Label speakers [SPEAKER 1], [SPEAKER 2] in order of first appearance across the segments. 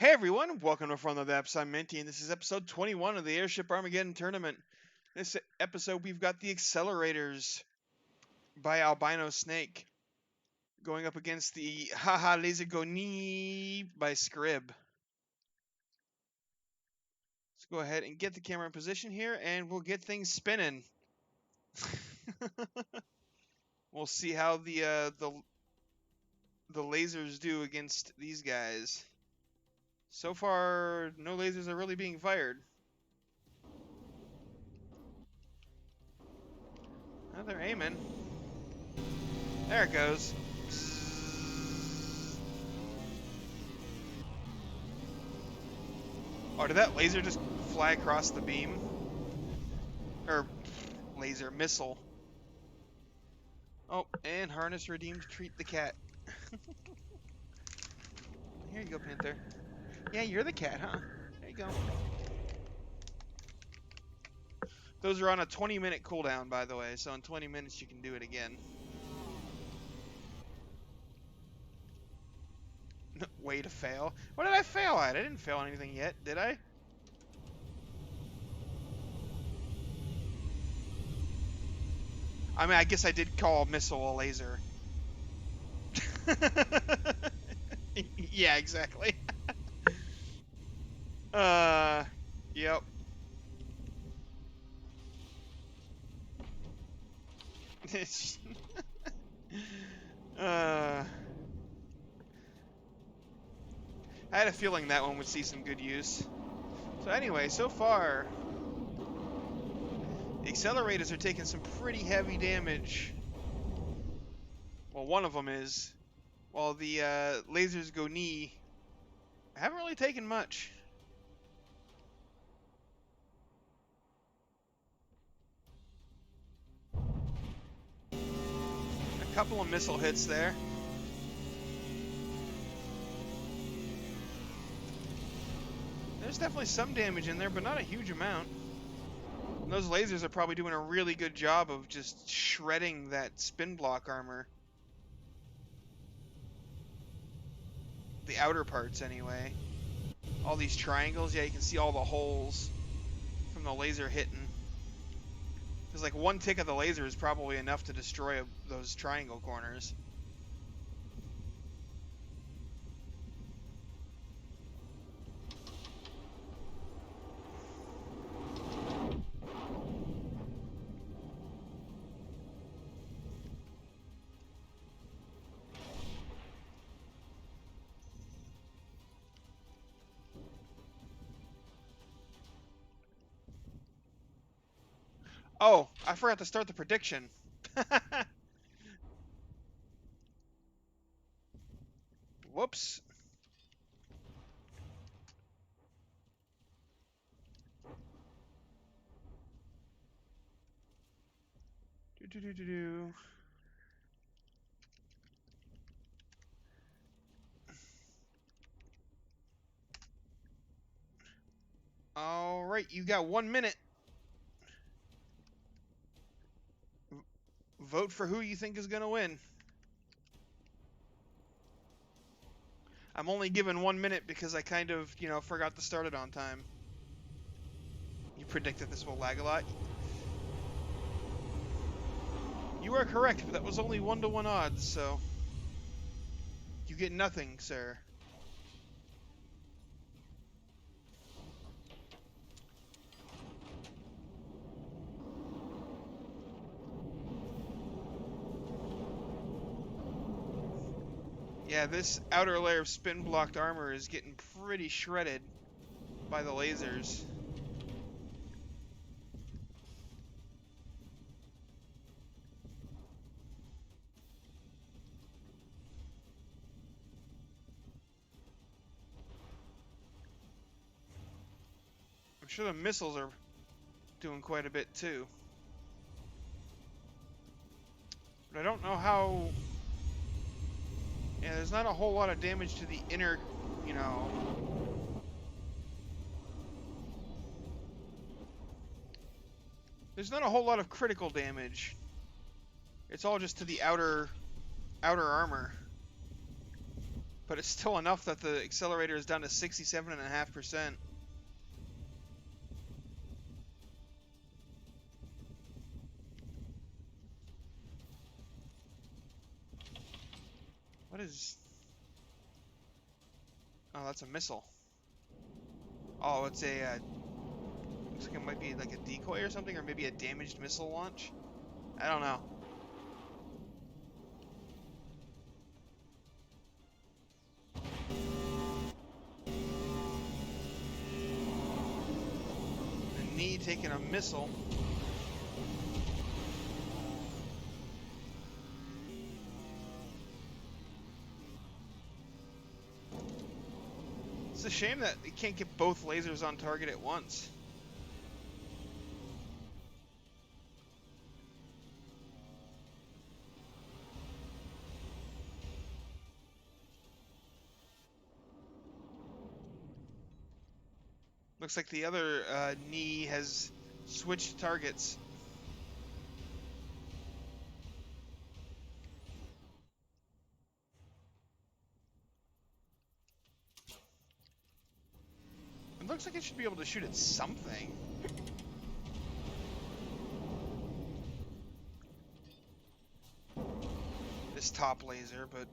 [SPEAKER 1] Hey everyone, welcome to Front of the Apps. I'm Minty, and this is episode 21 of the Airship Armageddon tournament. This episode, we've got the Accelerators by Albino Snake going up against the Haha Laser Go Nee by Scrib. Let's go ahead and get the camera in position here, and we'll get things spinning. We'll see how the lasers do against these guys. So far, no lasers are really being fired. Oh, they're aiming. There it goes. Oh, did that laser just fly across the beam? Or laser, missile. Oh, and harness redeemed, treat the cat. Here you go, Panther. Yeah, you're the cat, huh? There you go. Those are on a 20-minute cooldown, by the way, so in 20 minutes you can do it again. Way to fail. What did I fail at? I didn't fail on anything yet, did I? I mean, I guess I did call a missile a laser. Yeah, exactly. Yep. I had a feeling that one would see some good use. So anyway, so far, the Accelerators are taking some pretty heavy damage. Well, one of them is. While the lasers go knee, haven't really taken much. A couple of missile hits there. There's definitely some damage in there, but not a huge amount. And those lasers are probably doing a really good job of just shredding that spin block armor. The outer parts, anyway. All these triangles, yeah, you can see all the holes from the laser hitting. Because like one tick of the laser is probably enough to destroy those triangle corners. Oh, I forgot to start the prediction. Whoops. Do. All right, you got 1 minute. Vote for who you think is going to win. I'm only given 1 minute because I kind of, forgot to start it on time. You predicted this will lag a lot. You are correct, but that was only 1-to-1 odds, so you get nothing, sir. Yeah, this outer layer of spin-blocked armor is getting pretty shredded by the lasers. I'm sure the missiles are doing quite a bit too. But I don't know how... Yeah, there's not a whole lot of damage to the inner, There's not a whole lot of critical damage. It's all just to the outer armor. But it's still enough that the accelerator is down to 67.5%. What is... Oh, that's a missile. Oh, it's a... looks like it might be like a decoy or something, or maybe a damaged missile launch. I don't know. The NEEEEE taking a missile. It's a shame that you can't get both lasers on target at once. Looks like the other NEEEEE has switched targets. It looks like it should be able to shoot at something. This top laser, but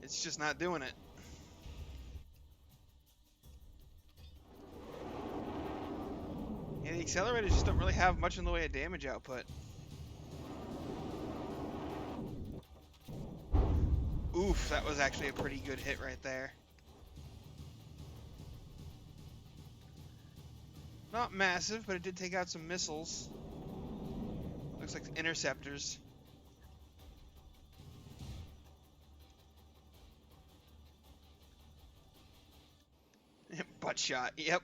[SPEAKER 1] it's just not doing it. Yeah, the accelerators just don't really have much in the way of damage output. Oof, that was actually a pretty good hit right there. Not massive, but it did take out some missiles. Looks like interceptors. Butt shot, yep.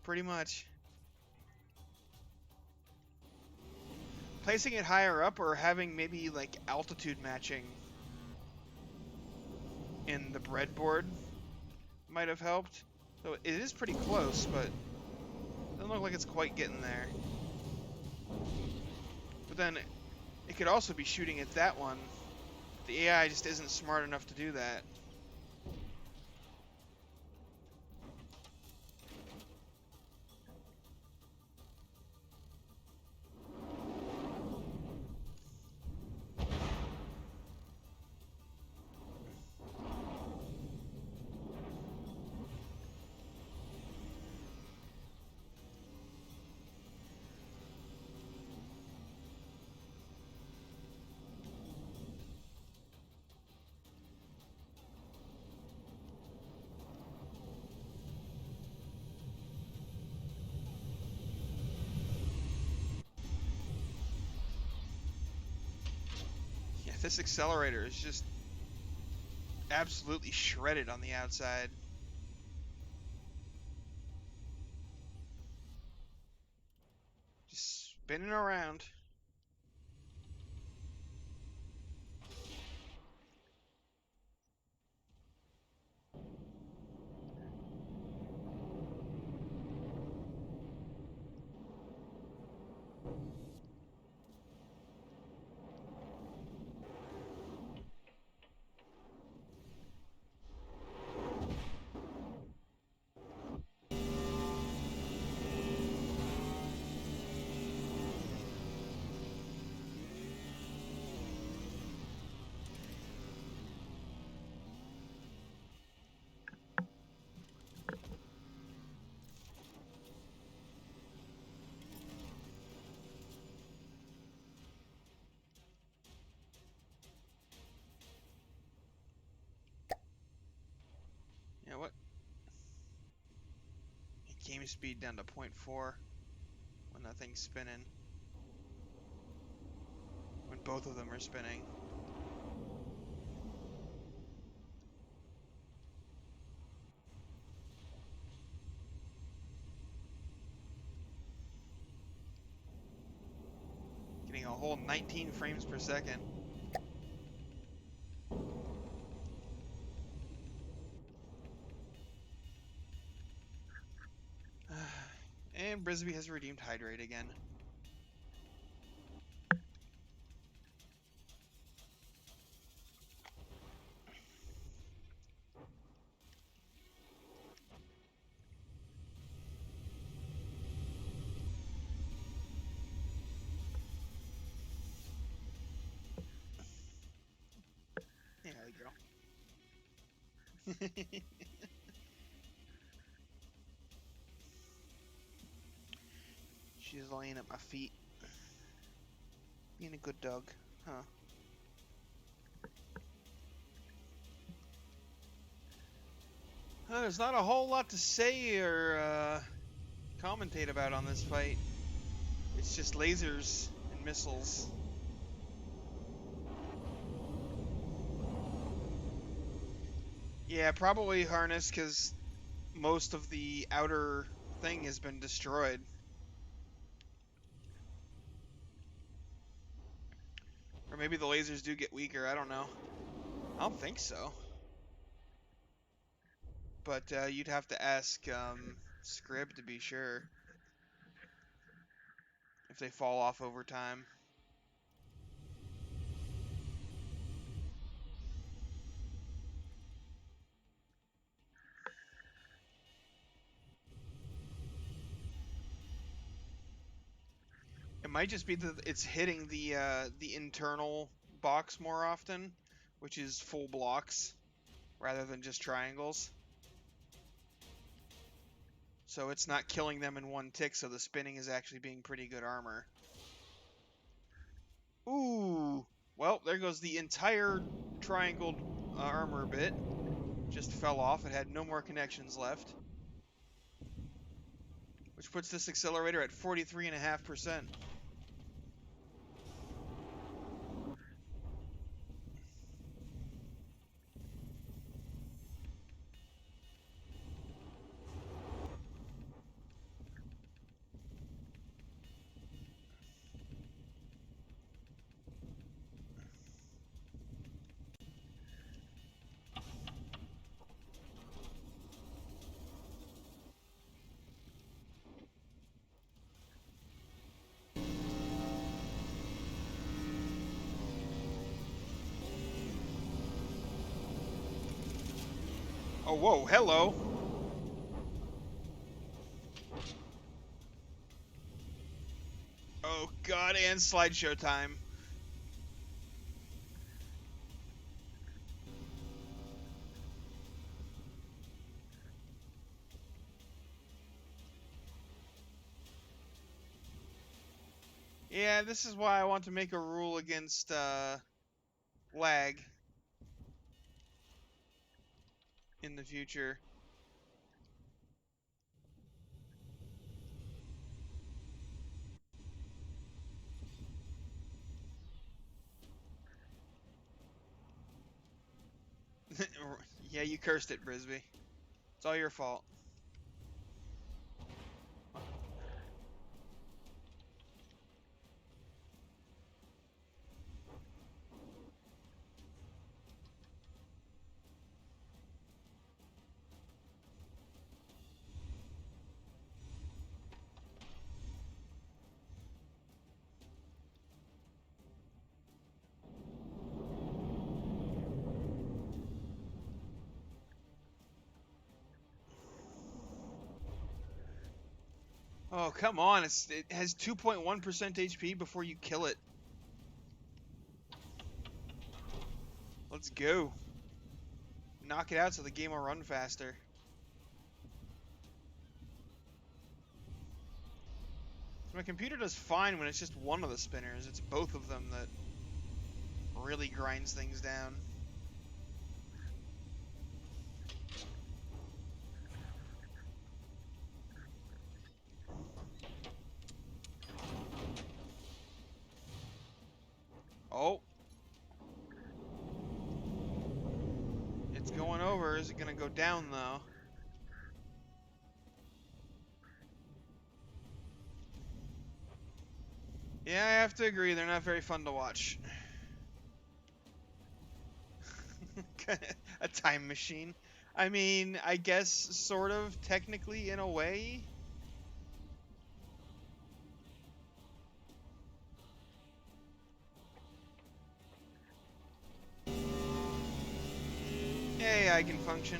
[SPEAKER 1] Pretty much. Placing it higher up or having maybe like altitude matching in the breadboard might have helped. So it is pretty close, but it doesn't look like it's quite getting there. But then it could also be shooting at that one. The AI just isn't smart enough to do that. This accelerator is just absolutely shredded on the outside. Just spinning around. You know what? Game speed down to 0.4 when that thing's spinning. When both of them are spinning. Getting a whole 19 frames per second. And Brisby has redeemed Hydrate again. She's laying at my feet. Being a good dog, huh? There's not a whole lot to say or commentate about on this fight. It's just lasers and missiles. Yeah, probably harness, because most of the outer thing has been destroyed. Or maybe the lasers do get weaker, I don't know. I don't think so. But you'd have to ask Scrib to be sure if they fall off over time. It might just be that it's hitting the internal box more often, which is full blocks rather than just triangles. So it's not killing them in one tick, so the spinning is actually being pretty good armor. Ooh! Well, there goes the entire triangled armor bit. Just fell off. It had no more connections left. Which puts this accelerator at 43.5%. Oh, whoa, hello. Oh, God, and slideshow time. Yeah, this is why I want to make a rule against lag in the future. Yeah, you cursed it, Brisby. It's all your fault. Oh, come on. It has 2.1% HP before you kill it. Let's go. Knock it out so the game will run faster. My computer does fine when it's just one of the spinners. It's both of them that really grinds things down. Oh. It's going over. Is it going to go down, though? Yeah, I have to agree. They're not very fun to watch. A time machine. I mean, I guess sort of, technically, in a way. Hey, I can function.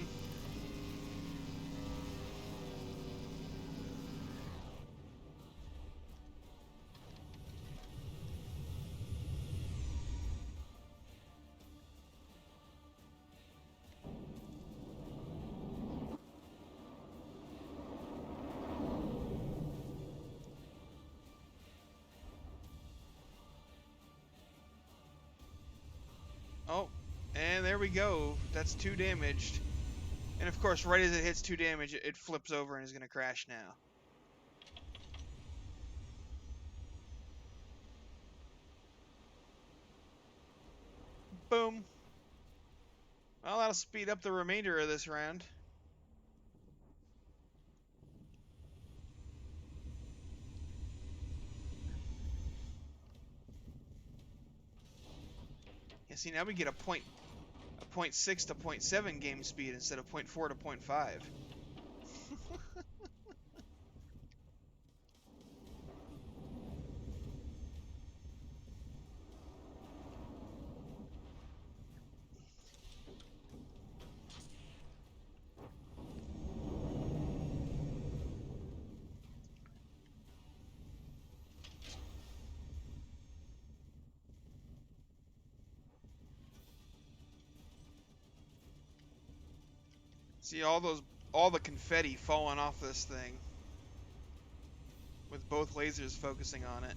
[SPEAKER 1] And there we go. That's 2 damaged. And of course, right as it hits 2 damage, it flips over and is going to crash now. Boom. Well, that'll speed up the remainder of this round. Yeah, see, now we get a 0.6 to 0.7 game speed instead of 0.4 to 0.5. See all the confetti falling off this thing with both lasers focusing on it.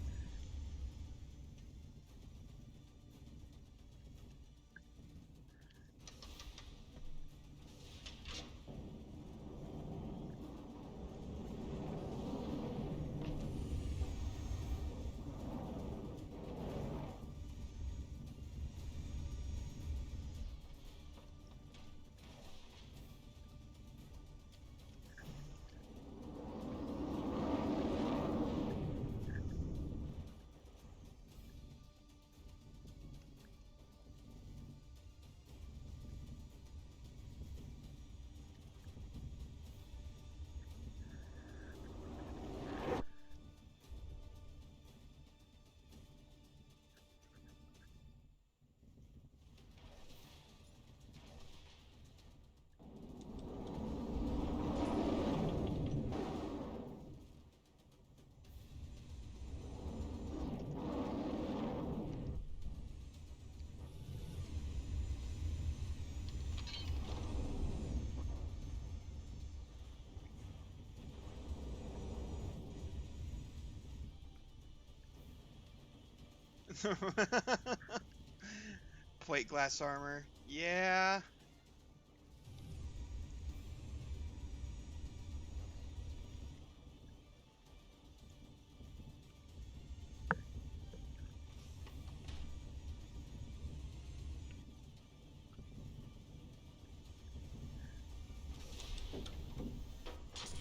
[SPEAKER 1] Plate glass armor. Yeah.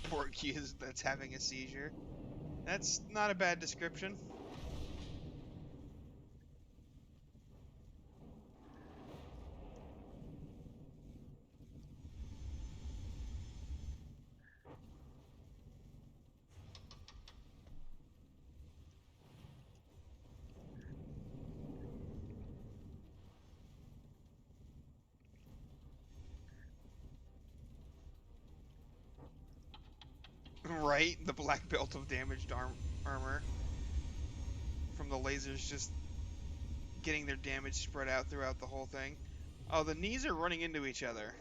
[SPEAKER 1] Porky that's having a seizure. That's not a bad description. Right? The black belt of damaged armor from the lasers just getting their damage spread out throughout the whole thing. Oh, the knees are running into each other.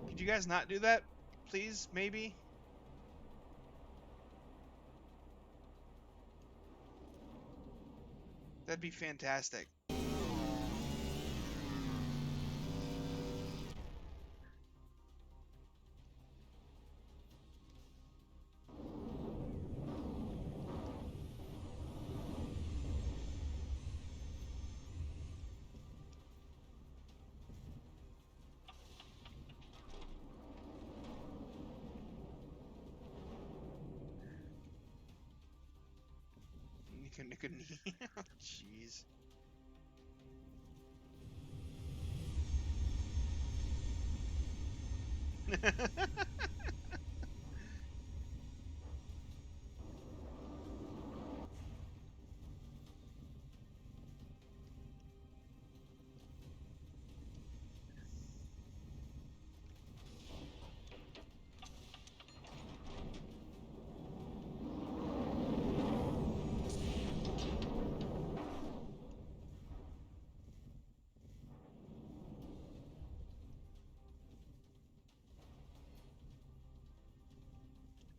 [SPEAKER 1] Could you guys not do that? Please, maybe? That'd be fantastic. Jeez.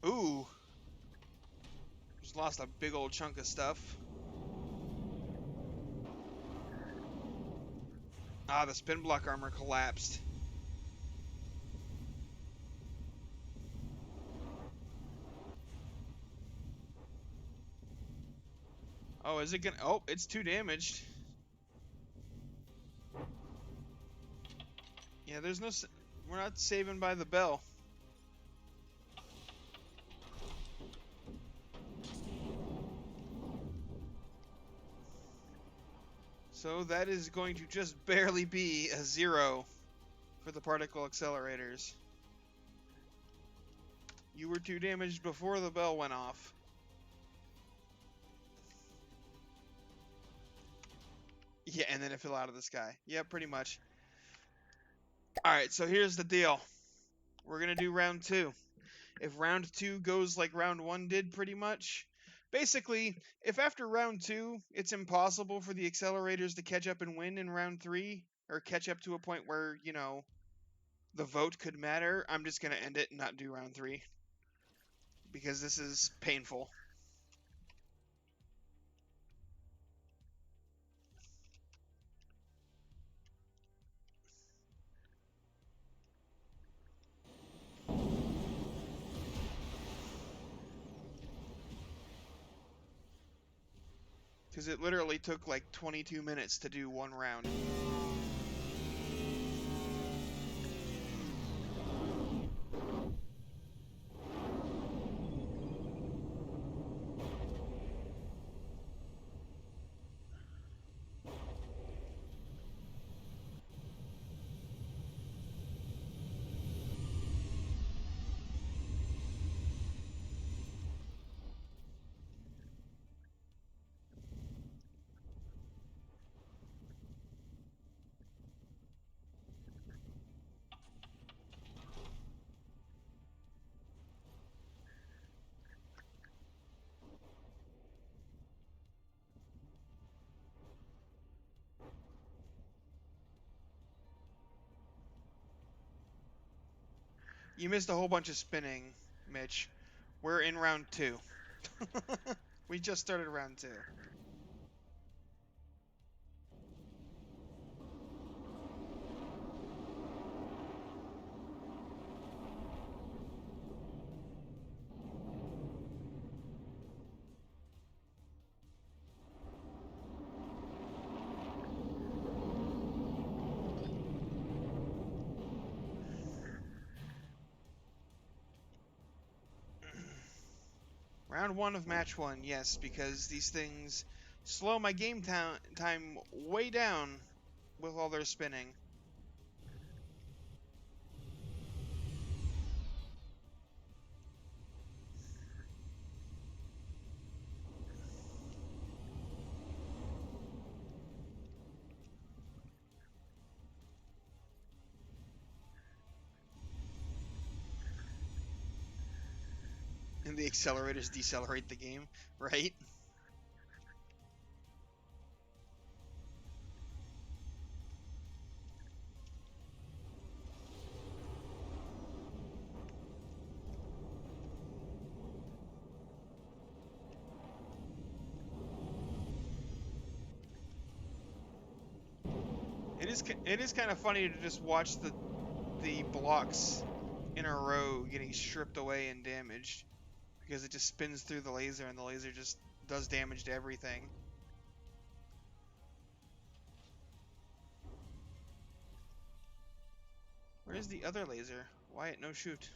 [SPEAKER 1] Ooh. Just lost a big old chunk of stuff. Ah, the spin block armor collapsed. Oh, is it gonna... Oh, it's 2 damaged. Yeah, there's no... We're not saving by the bell. So that is going to just barely be a 0 for the particle accelerators. You were 2 damaged before the bell went off. Yeah, and then it fell out of the sky. Yeah, pretty much. Alright, so here's the deal. We're going to do round 2. If round 2 goes like round 1 did pretty much, basically, if after round 2 it's impossible for the accelerators to catch up and win in round 3, or catch up to a point where, you know, the vote could matter, I'm just going to end it and not do round 3. Because this is painful. Because it literally took like 22 minutes to do 1 round. You missed a whole bunch of spinning, Mitch. We're in round 2. We just started round 2. Round 1 of match 1, yes, because these things slow my game time way down with all their spinning. And the accelerators decelerate the game, right? It is kind of funny to just watch the blocks in a row getting stripped away and damaged, because it just spins through the laser and the laser just does damage to everything. Where's the other laser? Wyatt, no shoot.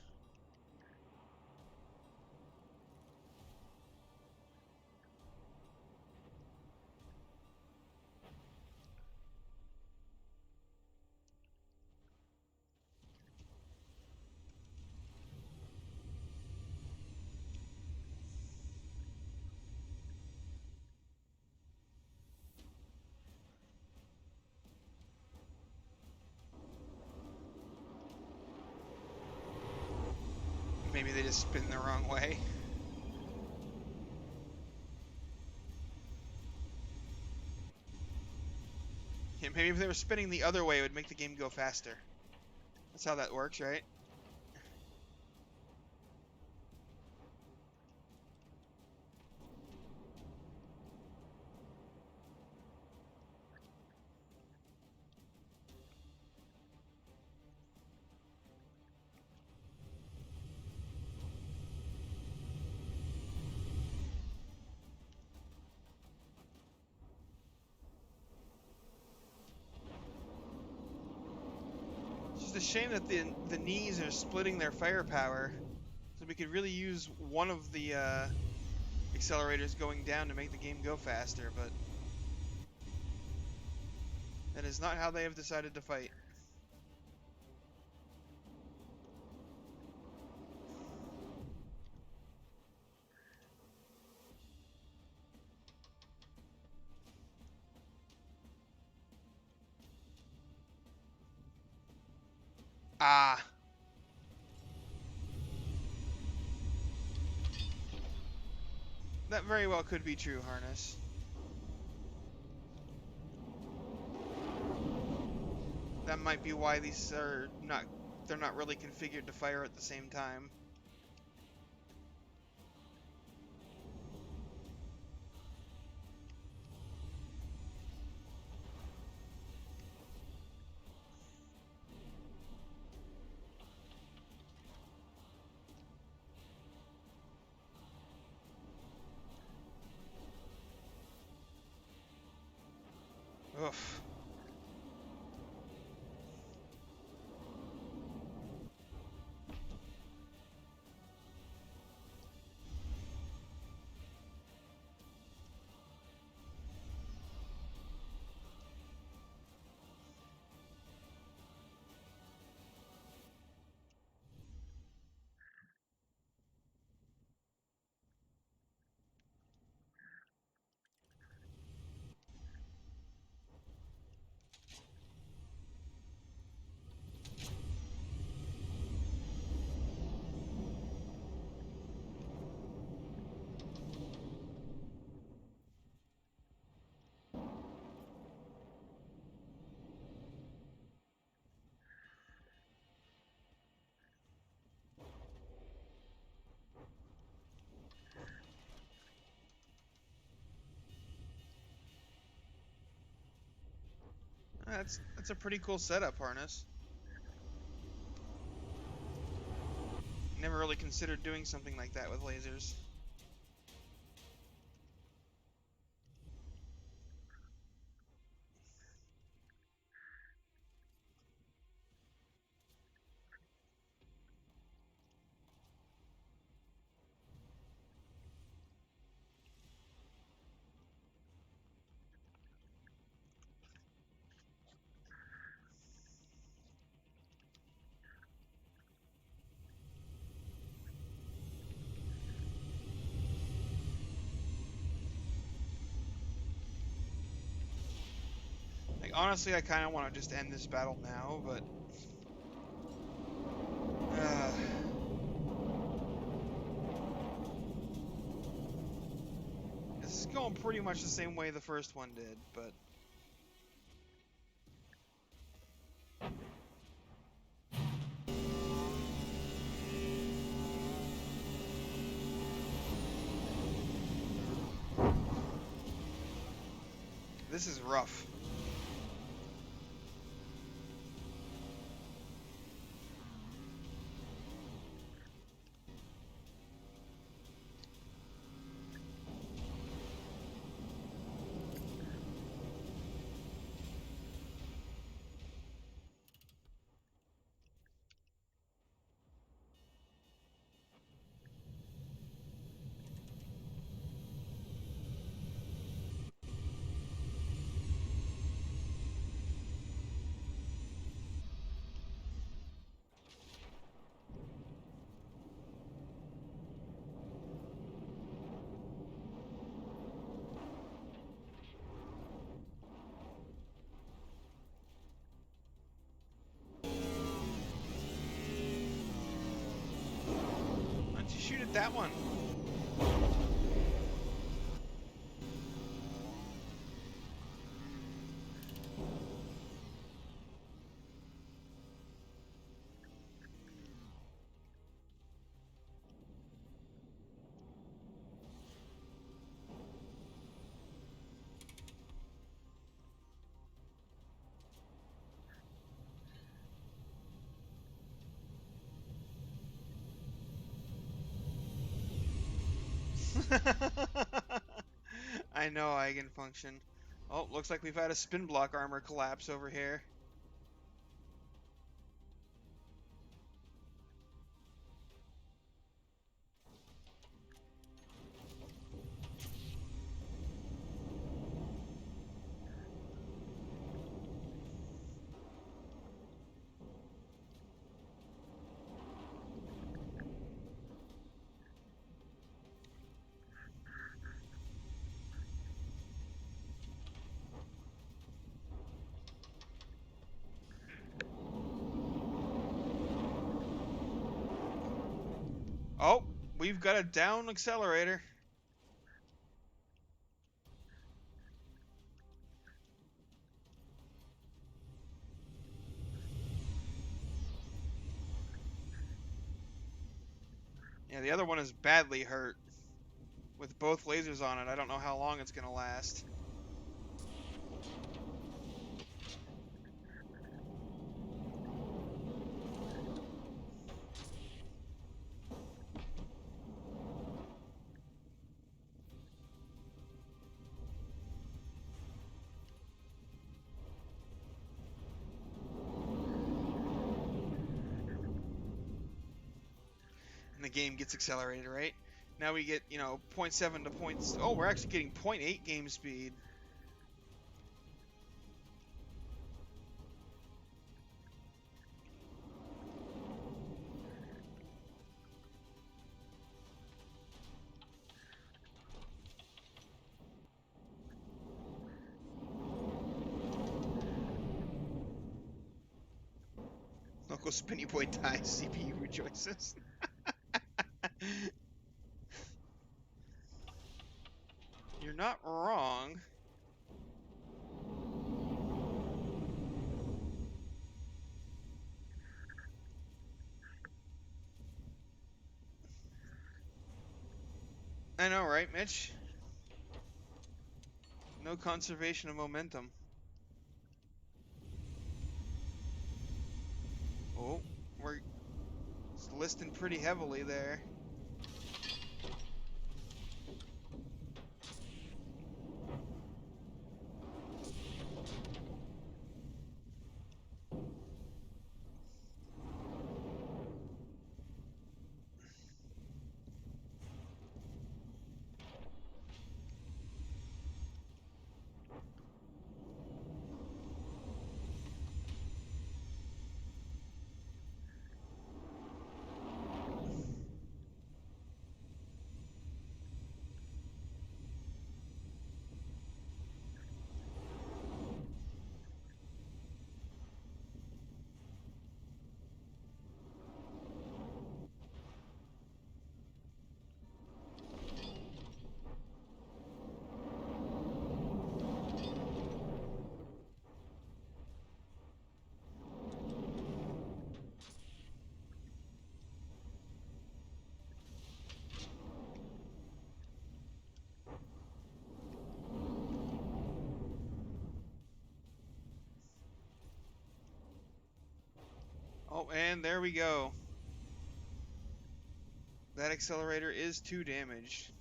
[SPEAKER 1] Maybe they just spin the wrong way. Yeah, maybe if they were spinning the other way, it would make the game go faster. That's how that works, right? just a shame that the knees are splitting their firepower. So we could really use one of the accelerators going down to make the game go faster, but that is not how they have decided to fight. Ah. That very well could be true, Harness. That might be why these are not, they're not really configured to fire at the same time. Oof. That's a pretty cool setup, Harness. Never really considered doing something like that with lasers. Like, honestly, I kind of want to just end this battle now, but this is going pretty much the same way the first one did, but this is rough. Why don't you shoot at that one? I know eigenfunction. Oh, looks like we've had a spin block armor collapse over here. Oh, we've got a down accelerator. Yeah, the other one is badly hurt. With both lasers on it, I don't know how long it's going to last. And the game gets accelerated, right? Now we get, 0.7 to points. Oh, we're actually getting 0.8 game speed. Uncle Spinny Boy dies, CPU rejoices. You're not wrong. I know, right, Mitch? No conservation of momentum. Oh, we're listing pretty heavily there. Oh, and there we go. That accelerator is 2 damaged.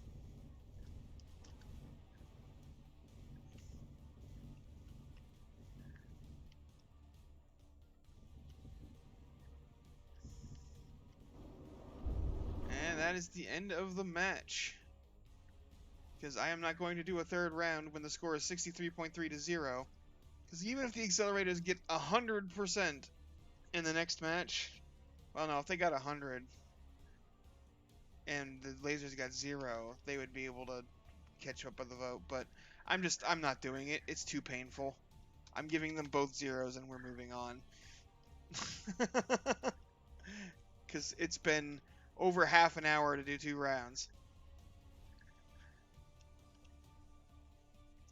[SPEAKER 1] And that is the end of the match. Because I am not going to do a third round when the score is 63.3 to 0. Because even if the accelerators get 100% in the next match, well, no, if they got 100 and the lasers got 0, they would be able to catch up with the vote. But I'm not doing it. It's too painful. I'm giving them both 0s and we're moving on. Because it's been over half an hour to do 2 rounds.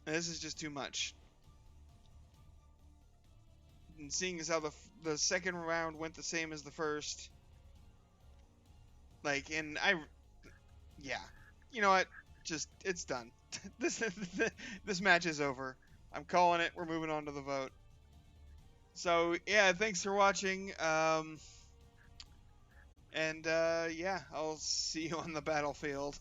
[SPEAKER 1] And this is just too much. And seeing as how the second round went the same as the first, yeah, you know what? Just it's done. This match is over. I'm calling it. We're moving on to the vote. So yeah, thanks for watching. And yeah, I'll see you on the battlefield.